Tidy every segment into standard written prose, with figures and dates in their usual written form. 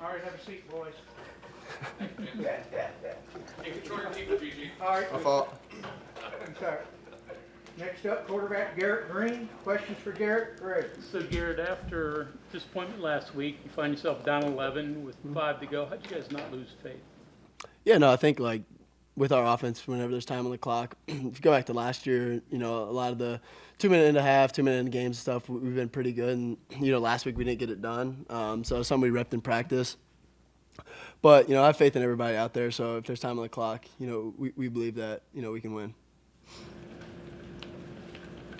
All right, have a seat, boys. Hey, control your people, Gigi. All right. My fault. I'm sorry. Next up, quarterback Garrett Greene. Questions for Garrett? Great. So Garrett, after disappointment last week, you find yourself down 11 with 5 to go. How'd you guys not lose faith? Yeah, no, I think like with our offense, whenever there's time on the clock, if you go back to last year, a lot of the 2-minute and a half, 2-minute in games stuff, we've been pretty good. And, last week we didn't get it done. So it's something we repped in practice. But, I have faith in everybody out there. So if there's time on the clock, we believe that, we can win.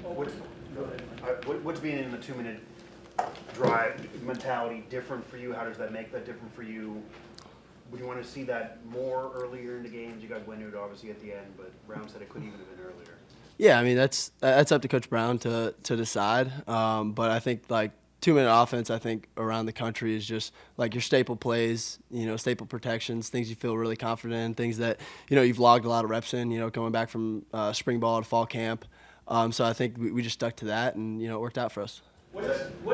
What's being in the 2-minute drive mentality different for you? How does that make that different for you? Would you want to see that more earlier in the games? You got Leonard obviously at the end, but Brown said it could even have been earlier. Yeah, I mean that's up to Coach Brown to decide. But I think like 2-minute offense, I think around the country is just like your staple plays, staple protections, things you feel really confident in, things that you've logged a lot of reps in, coming back from spring ball to fall camp. So I think we just stuck to that, and it worked out for us. What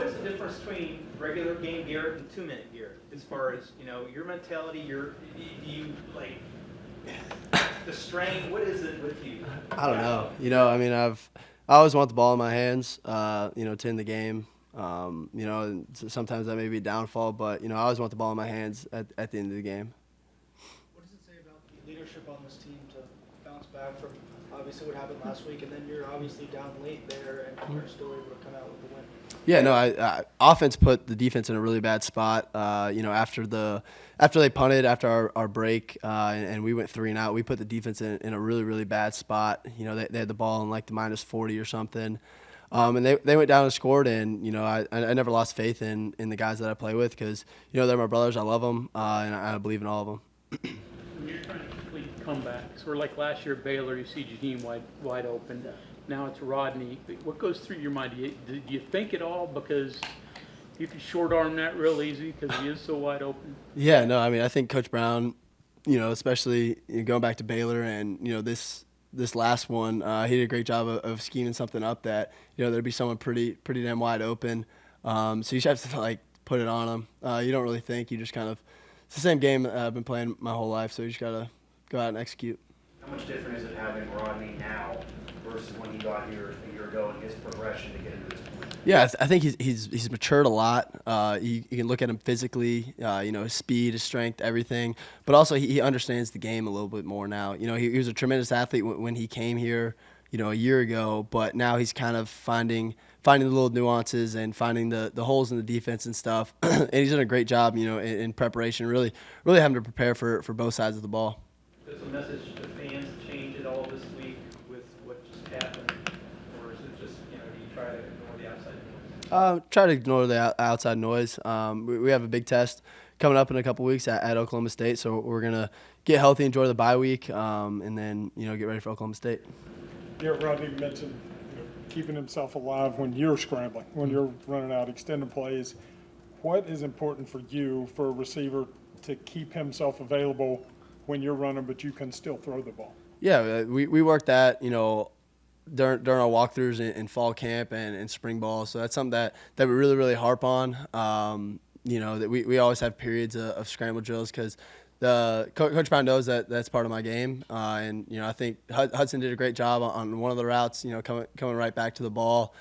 is the difference between regular game Garrett and 2-minute Garrett as far as your mentality? Do you like the strain? What is it with you? I don't know. I mean, I always want the ball in my hands. To end the game. And sometimes that may be a downfall, but I always want the ball in my hands at the end of the game. What does it say about the leadership on this team to bounce back from obviously what happened last week, and then you're obviously down late there, and you're still able to come out with the win? Yeah, no, I offense put the defense in a really bad spot. After they punted after our break, and we went 3 and out, we put the defense in a really, really bad spot. They had the ball in like the -40 or something. And they went down and scored, and I never lost faith in the guys that I play with because they're my brothers. I love them, and I believe in all of them. When you're trying to complete comebacks, or like last year at Baylor, you see Jaheim wide open. Now it's Rodney. What goes through your mind? Do you think it all because you can short arm that real easy because he is so wide open? Yeah, no, I mean I think Coach Brown, especially going back to Baylor and this last one, he did a great job of scheming something up that there'd be someone pretty damn wide open. So you just have to like put it on him. You don't really think. You just kind of it's the same game I've been playing my whole life. So you just gotta go out and execute. How much different is it having Rodney now versus when he got here a year ago and his progression to get into this point? Yeah, I think he's matured a lot. You can look at him physically, his speed, his strength, everything. But also he understands the game a little bit more now. He was a tremendous athlete when he came here, a year ago. But now he's kind of finding the little nuances and finding the holes in the defense and stuff. And he's done a great job, in preparation, really having to prepare for both sides of the ball. Does the message to fans change at all this week with what just happened, or is it just do you try to ignore the outside noise? Try to ignore the outside noise. We have a big test coming up in a couple weeks at Oklahoma State, so we're going to get healthy, enjoy the bye week, and then get ready for Oklahoma State. Rodney mentioned keeping himself alive when you're scrambling, when you're running out extended plays. What is important for you, for a receiver, to keep himself available when you're running, but you can still throw the ball? Yeah, we worked that, during our walkthroughs in fall camp and spring ball. So that's something that we really, really harp on. That we always have periods of scramble drills because Coach Brown knows that that's part of my game. And I think Hudson did a great job on one of the routes, coming right back to the ball.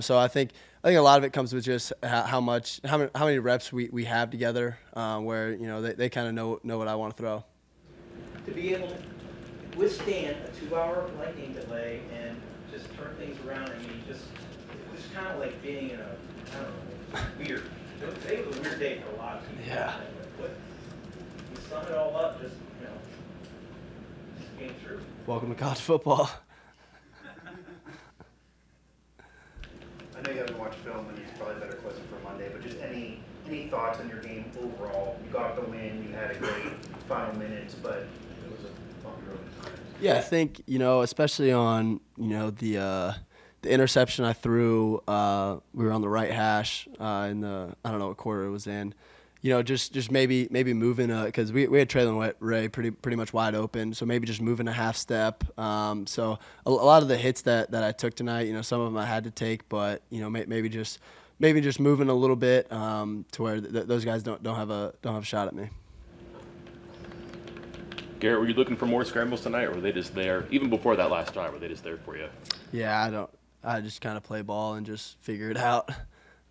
So I think a lot of it comes with just how many reps we have together, where they kind of know what I want to throw. To be able to withstand a 2-hour lightning delay and just turn things around, it's kind of like being in weird. Today was a weird day for a lot of people. Yeah. But you sum it all up, just came through. Welcome to college football. I know you haven't watched film, and it's probably a better question for Monday, but just any thoughts on your game overall? You got the win, you had a great final minutes, but it was a bumpy road at times. Yeah, I think, especially on, the interception I threw, we were on the right hash in the, I don't know what quarter it was in. Just maybe moving because we had Traylon Ray pretty much wide open, so maybe just moving a half step. So a lot of the hits that I took tonight, some of them I had to take, but maybe just maybe just moving a little bit to where those guys don't have a shot at me. Garrett, were you looking for more scrambles tonight, or were they just there? Even before that last drive, were they just there for you? Yeah, I just kind of play ball and just figure it out.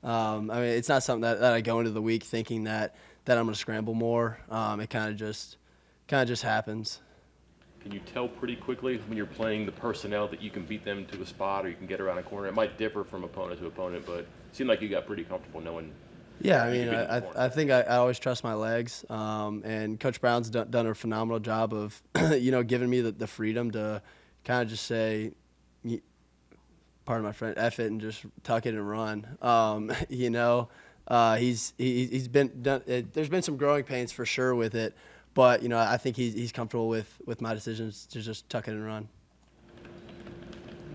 I mean, it's not something that I go into the week thinking that I'm going to scramble more. It kind of just happens. Can you tell pretty quickly when you're playing the personnel that you can beat them to a spot or you can get around a corner? It might differ from opponent to opponent, but it seemed like you got pretty comfortable knowing. Yeah, I mean, you can beat them in the corner. I think I always trust my legs, and Coach Brown's done a phenomenal job of, giving me the freedom to kind of just say, pardon my friend, F it and just tuck it and run. He's been done. There's been some growing pains for sure with it, but I think he's comfortable with my decisions to just tuck it and run.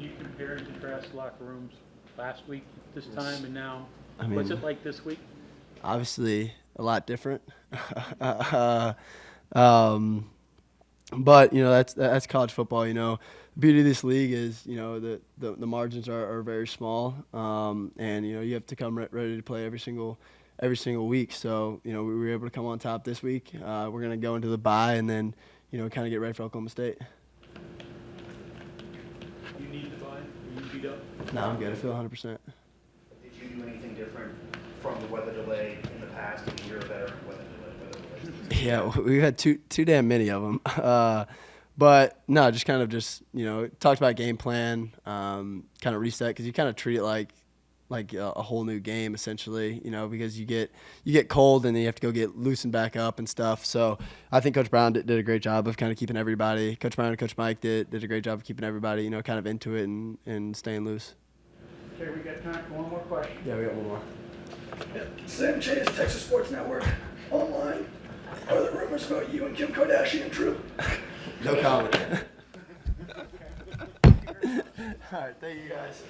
You compare and contrast locker rooms last week, this time, and now. I mean, What's it like this week? Obviously, a lot different. But that's college football. The beauty of this league is the margins are very small, and you have to come ready to play every single week. So we were able to come on top this week. We're gonna go into the bye and then kind of get ready for Oklahoma State. You need the bye? Are you beat up? No, I'm good. I feel 100%. Did you do anything different from the weather delay in the past? I mean, you're a veteran weather delay. Yeah, we had too damn many of them. But no, just talked about game plan, kind of reset, because you kind of treat it like a whole new game essentially, because you get cold and then you have to go get loosened back up and stuff. So I think Coach Brown did a great job of kind of keeping everybody. Coach Brown and Coach Mike did a great job of keeping everybody, kind of into it and staying loose. Okay, we got time for one more question. Yeah, we got one more. Sam Chase, Texas Sports Network, online. Are the rumors about you and Kim Kardashian true? No comment. All right, thank you guys.